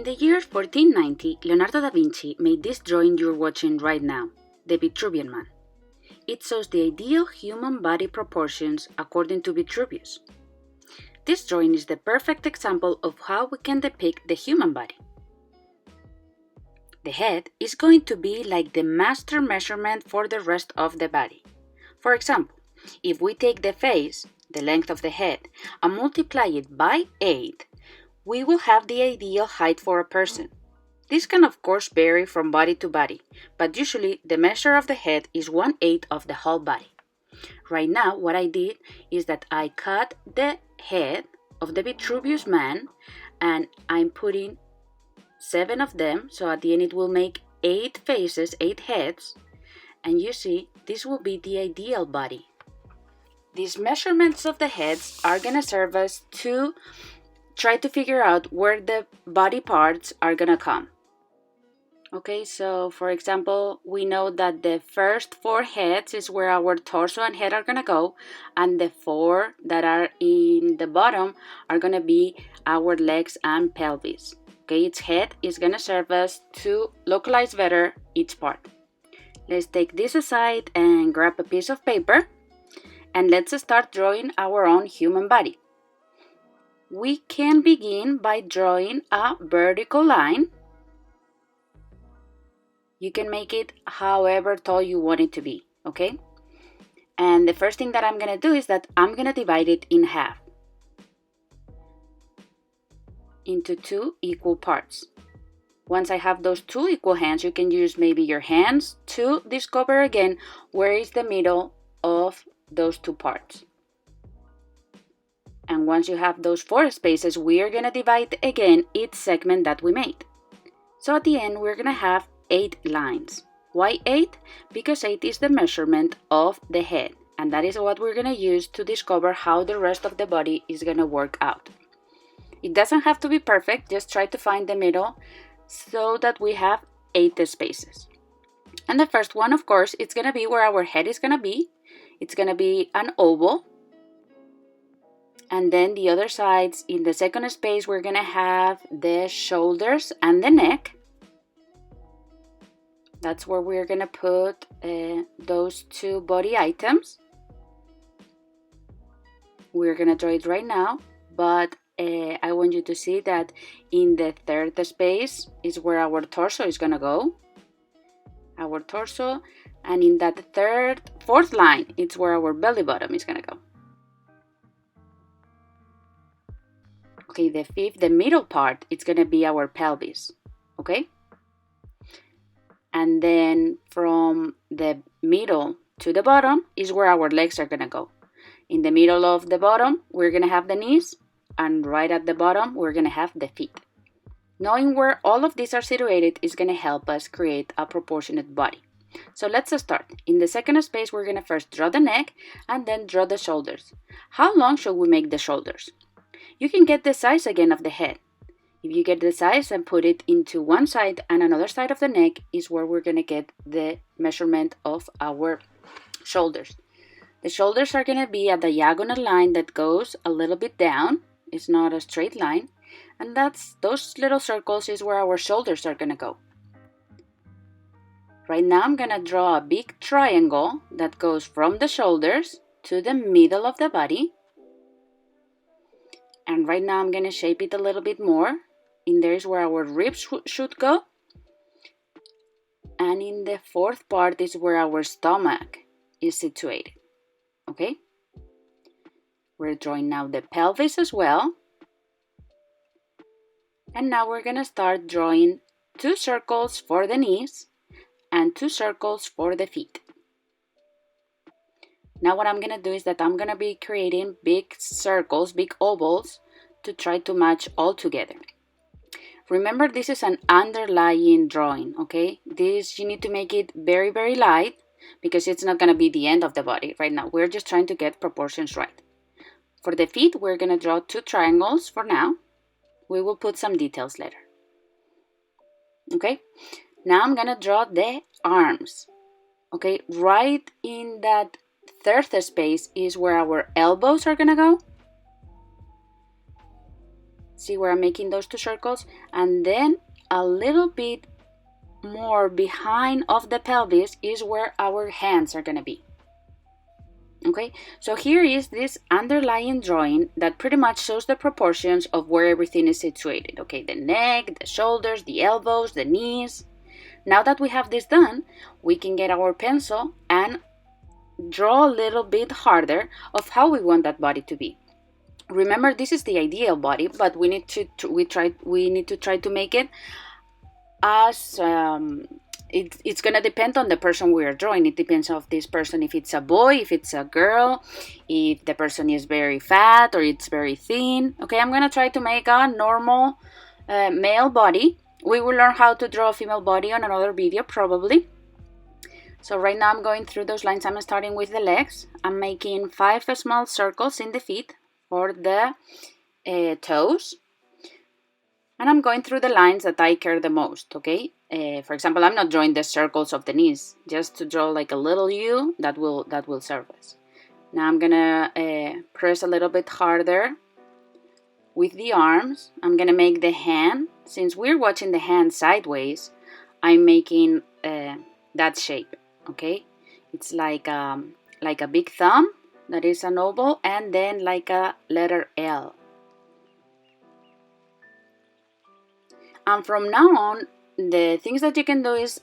In the year 1490, Leonardo da Vinci made this drawing you're watching right now, the Vitruvian Man. It shows the ideal human body proportions according to Vitruvius. This drawing is the perfect example of how we can depict the human body. The head is going to be like the master measurement for the rest of the body. For example, if we take the face, the length of the head, and multiply it by 8, we will have the ideal height for a person. This can of course vary from body to body, but usually the measure of the head is 1/8 of the whole body. Right now, what I did is that I cut the head of the Vitruvius Man and I'm putting 7 of them, so at the end it will make 8 faces, 8 heads, and you see, this will be the ideal body. These measurements of the heads are gonna serve us to try to figure out where the body parts are gonna come. Okay, so for example, we know that the first 4 heads is where our torso and head are gonna go, and the 4 that are in the bottom are gonna be our legs and pelvis. Okay, each head is gonna serve us to localize better each part. Let's take this aside and grab a piece of paper, and let's start drawing our own human body. We can begin by drawing a vertical line. You can make it however tall you want it to be, okay? And the first thing that I'm gonna do is that I'm gonna divide it in half into 2 equal parts. Once I have those 2 equal hands, you can use maybe your hands to discover again where is the middle of those 2 parts. And once you have those 4 spaces, we are gonna divide again each segment that we made. So at the end, we're gonna have 8 lines. Why 8? Because 8 is the measurement of the head, and that is what we're gonna use to discover how the rest of the body is gonna work out. It doesn't have to be perfect, just try to find the middle so that we have 8 spaces. And the first one, of course, it's gonna be where our head is gonna be. It's gonna be an oval. And then the other sides, in the second space, we're gonna have the shoulders and the neck. That's where we're gonna put those 2 body items. We're gonna draw it right now, but I want you to see that in the third space is where our torso is gonna go. Our torso, and in that fourth line, it's where our belly button is gonna go. Okay, the fifth, the middle part, it's gonna be our pelvis, okay? And then from the middle to the bottom is where our legs are gonna go. In the middle of the bottom, we're gonna have the knees, and right at the bottom, we're gonna have the feet. Knowing where all of these are situated is gonna help us create a proportionate body. So let's start. In the second space, we're gonna first draw the neck and then draw the shoulders. How long should we make the shoulders? You can get the size again of the head. If you get the size and put it into one side and another side of the neck is where we're gonna get the measurement of our shoulders. The shoulders are gonna be a diagonal line that goes a little bit down. It's not a straight line. And those little circles is where our shoulders are gonna go. Right now I'm gonna draw a big triangle that goes from the shoulders to the middle of the body. And right now I'm gonna shape it a little bit more. In there is where our ribs should go. And in the fourth part is where our stomach is situated. Okay? We're drawing now the pelvis as well. And now we're gonna start drawing 2 circles for the knees and 2 circles for the feet. Now what I'm gonna do is that I'm gonna be creating big circles, big ovals, to try to match all together. Remember, this is an underlying drawing, okay? You need to make it very, very light because it's not gonna be the end of the body right now. We're just trying to get proportions right. For the feet, we're gonna draw 2 triangles for now. We will put some details later. Okay, now I'm gonna draw the arms. Okay, right in that third space is where our elbows are gonna go. See where I'm making those two circles? And then a little bit more behind of the pelvis is where our hands are gonna be. Okay, so here is this underlying drawing that pretty much shows the proportions of where everything is situated. Okay, the neck, the shoulders, the elbows, the knees. Now that we have this done, we can get our pencil and draw a little bit harder of how we want that body to be. Remember, this is the ideal body, but we need to try to make it as it's gonna depend on the person we are drawing. It depends on this person, if it's a boy, if it's a girl, if the person is very fat or it's very thin. Okay, I'm gonna try to make a normal male body. We will learn how to draw a female body on another video probably. So right now I'm going through those lines. I'm starting with the legs. I'm making 5 small circles in the feet for the toes. And I'm going through the lines that I care the most, okay? For example, I'm not drawing the circles of the knees, just to draw like a little U that will serve us. Now I'm gonna press a little bit harder with the arms. I'm gonna make the hand. Since we're watching the hand sideways, I'm making that shape, okay? It's like a big thumb that is an oval, and then like a letter L. And from now on, the things that you can do is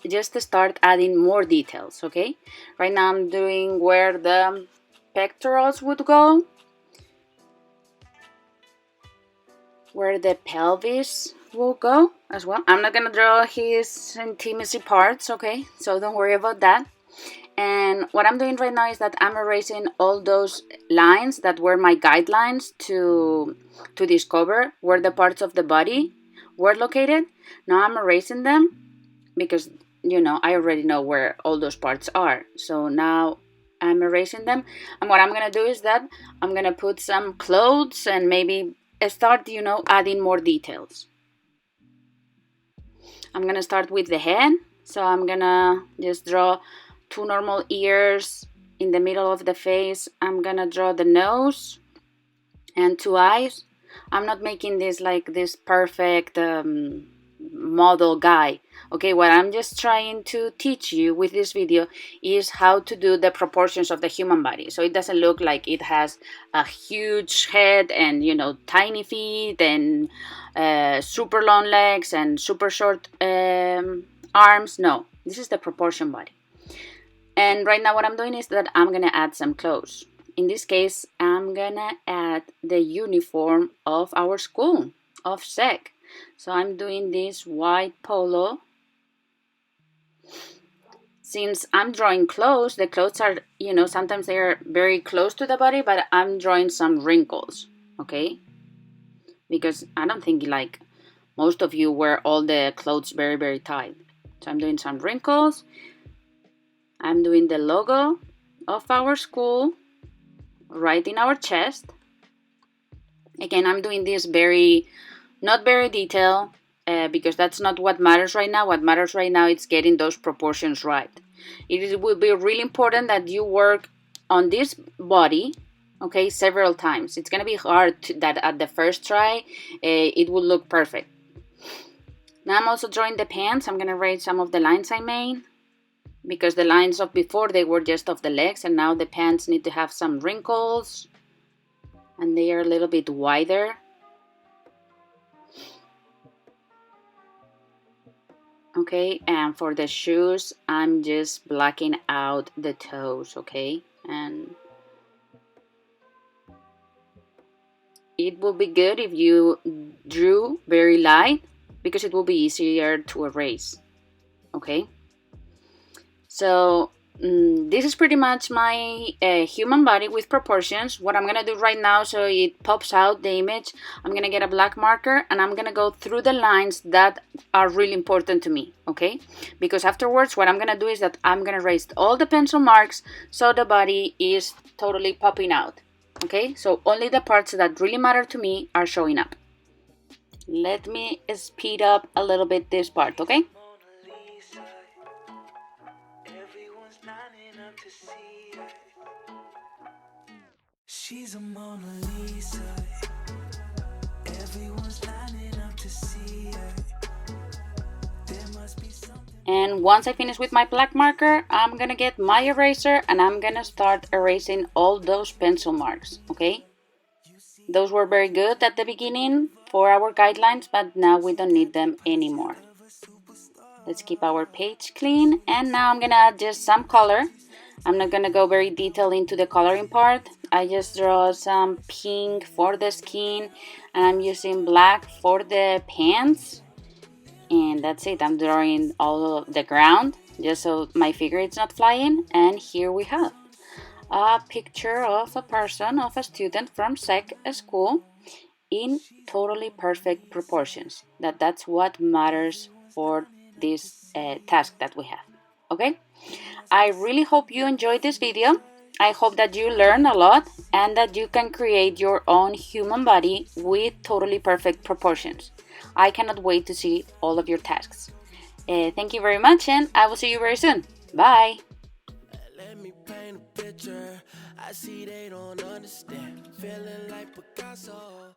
just to start adding more details, okay? Right now I'm doing where the pectorals would go, where the pelvis will go as well. I'm not gonna draw his intimacy parts, okay? So don't worry about that. And what I'm doing right now is that I'm erasing all those lines that were my guidelines to discover where the parts of the body were located. Now I'm erasing them because, you know, I already know where all those parts are. So now I'm erasing them. And what I'm going to do is that I'm going to put some clothes and maybe start, you know, adding more details. I'm going to start with the head. So I'm going to just draw 2 normal ears in the middle of the face. I'm going to draw the nose and 2 eyes. I'm not making this like this perfect model guy. Okay, what I'm just trying to teach you with this video is how to do the proportions of the human body, so it doesn't look like it has a huge head and, you know, tiny feet and super long legs and super short arms. No, this is the proportion body. And right now what I'm doing is that I'm gonna add some clothes. In this case, I'm gonna add the uniform of our school, of SEC. So I'm doing this white polo. Since I'm drawing clothes, the clothes are, you know, sometimes they're very close to the body, but I'm drawing some wrinkles, okay? Because I don't think like most of you wear all the clothes very, very tight. So I'm doing some wrinkles. I'm doing the logo of our school right in our chest. Again, I'm doing this not very detailed because that's not what matters right now. What matters right now is getting those proportions right. It will be really important that you work on this body, okay, several times. It's gonna be hard that at the first try it will look perfect. Now I'm also drawing the pants. I'm gonna erase some of the lines I made, because the lines of before, they were just of the legs, and now the pants need to have some wrinkles and they are a little bit wider. Okay, and for the shoes, I'm just blacking out the toes, okay? And it will be good if you drew very light, because it will be easier to erase, okay? So this is pretty much my human body with proportions. What I'm gonna do right now, so it pops out the image, I'm gonna get a black marker and I'm gonna go through the lines that are really important to me, okay? Because afterwards what I'm gonna do is that I'm gonna erase all the pencil marks so the body is totally popping out, okay? So only the parts that really matter to me are showing up. Let me speed up a little bit this part, okay? She's a Mona Lisa. And once I finish with my black marker, I'm gonna get my eraser and I'm gonna start erasing all those pencil marks, okay? Those were very good at the beginning for our guidelines, but now we don't need them anymore. Let's keep our page clean. And now I'm gonna add just some color. I'm not gonna go very detailed into the coloring part. I just draw some pink for the skin and I'm using black for the pants. And that's it. I'm drawing all of the ground just so my figure is not flying. And here we have a picture of a person, of a student from SEC school in totally perfect proportions. That's what matters for this task that we have. Okay, I really hope you enjoyed this video. I hope that you learn a lot and that you can create your own human body with totally perfect proportions. I cannot wait to see all of your tasks. Thank you very much, and I will see you very soon. Bye. Let me paint a picture. I see they don't understand. Feeling like Picasso.